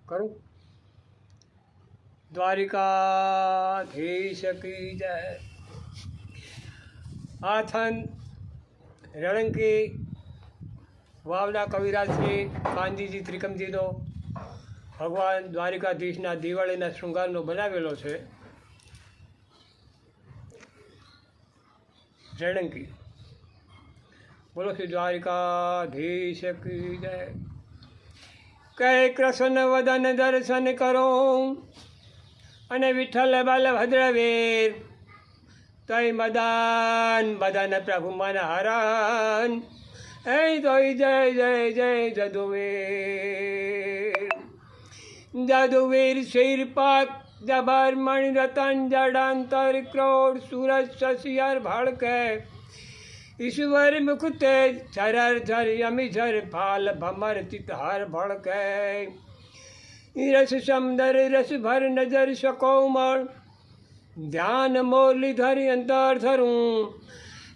करूँ। द्वारिकाधीश की जय। आथन रણંકી વાવડા કવિરાજ શ્રી કાનજીજી ત્રિકમજીનો ભગવાન દ્વારિકાધીશના દિવાળીના શૃંગારનો બનાવેલો છે રણંકી। બોલો શ્રી દ્વારિકાધીશ કી જય। કહે કૃષ્ણ વદન દર્શન કરો અને વિઠ્ઠલ બલભદ્રવીર તય મદન બદન પ્રભુ મન હરણ એ તોય જય જય જય જદુવીર। જદુવીર શિરપાક જબર મણિ રતન જડાંતર ક્રોડ સૂરજ શશિયર ભડકે ईश्वर मुख तेज झरर झर यमी झर फाल भमर चितहर भड़के रस समदर रस भर नजर सकोमल ध्यान मोरली धरि अंतर धरूं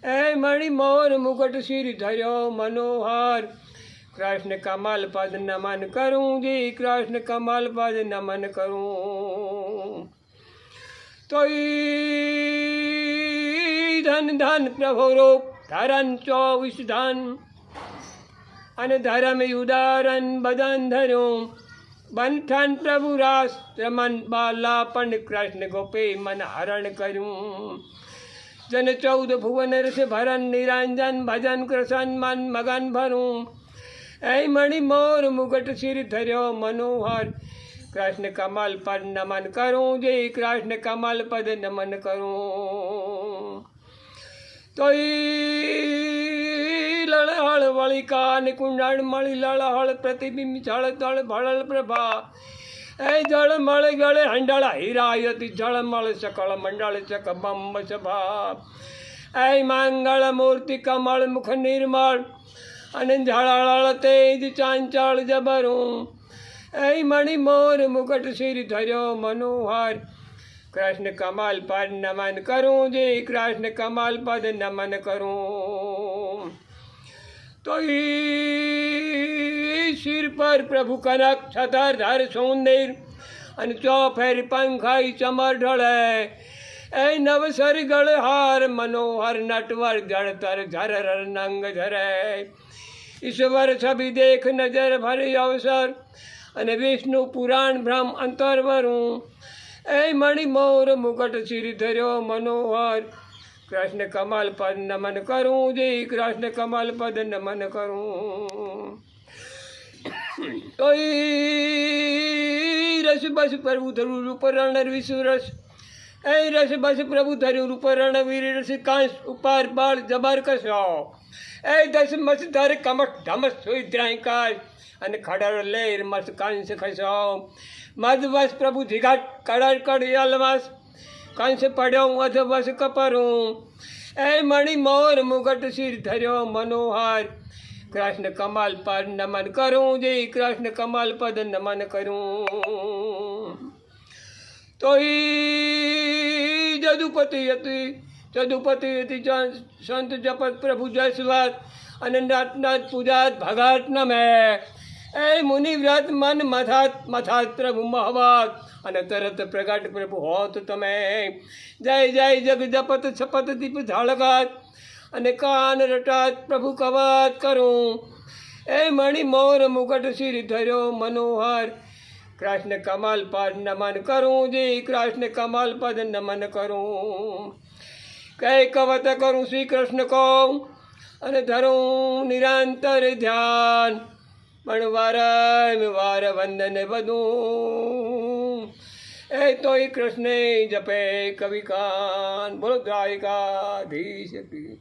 ए मणि मोर मुकुट सिर धर्यो मनोहर कृष्ण कमल पद नमन करूं जी कृष्ण कमल पद नमन करूं। तो धन धन प्रभु रूप धरन 24 धन अन धर्म उदारन बदन धरूं बंठन प्रभु राष्ट्र मन बालापन कृष्ण गोपी मन हरण करूं। जन 14 भुवन रस भरन निरंजन भजन कृष्ण मन मगन भरूं ऐ मणि मोर मुकुट सिर धर्यो मनोहर कृष्ण कमल पद नमन करूं जी कृष्ण कमल पद नमन करूं। तो लड़हल वलिका निकुंडन मणि लड़हल प्रतिबिंब झड़ दल भड़ल प्रभा ऐ जल मल गले हंडल हीरायति जल मल सकल मंडल चक बम्ब सभा ऐ मंगल मूर्ति कमल मुख निर्मल अन झड़ल तेज चांचल जबरूं ऐ मणि मोर मुकुट सिर धर्यो मनोहर कृष्ण कमल पद नमन करूं जी कृष्ण कमल पद नमन करूं। तो सिर पर प्रभु कनक छतर धर सुंदर अन चौफेर पंखाई चमर ढले ऐ नवसर गढ़ हार मनोहर नटवर जड़तर झर नंग झरे ईश्वर छवि देख नजर भर अवसर अन विष्णु पुराण ब्रह्म अंतर वरूं ऐ मणि मोर मुकुट सिर धर्यो मनोहर कृष्ण कमल पद नमन करूं जी कृष्ण कमल पद नमन करूं। तो रस बस प्रभु धरु रूप रण विश्व रस ऐ रस बस प्रभु धरु रूप रण वीर रस कांस उपार बाल जबर कसो ऐ दस मस धर कमट धमस सोई द्रांकार अन खड़र लेर मस कंस खसो मद वस प्रभु धिघट कड़र कड़ अलवस कंस पड़ो अध वस कपरूं ऐ मणि मोर मुकुट सिर धर्यो मनोहर कृष्ण कमल पद नमन करूं जी कृष्ण कमल पद नमन करूं। तो जदुपति यति संत जपत प्रभु जसवत अनंत नाथ पूजात भगत नमे ऐ मुनि व्रत मन मथात मथात प्रभु महवात अन तरत प्रगट प्रभु होत तमे जय जय जग जपत छपत दीप झाड़गात अने कान रटात प्रभु कवात करूं ऐ मणि मोर मुकुट सिर धर्यो मनोहर कृष्ण कमल पद नमन करूं जी कृष्ण कमल पद नमन करूं। कह कवत करूं श्री कृष्ण को अने धरूं निरंतर ध्यान पण वार वंदन बदूं ए तो कृष्ण जपे कवि कान। बोलो द्वारिकाधीश की।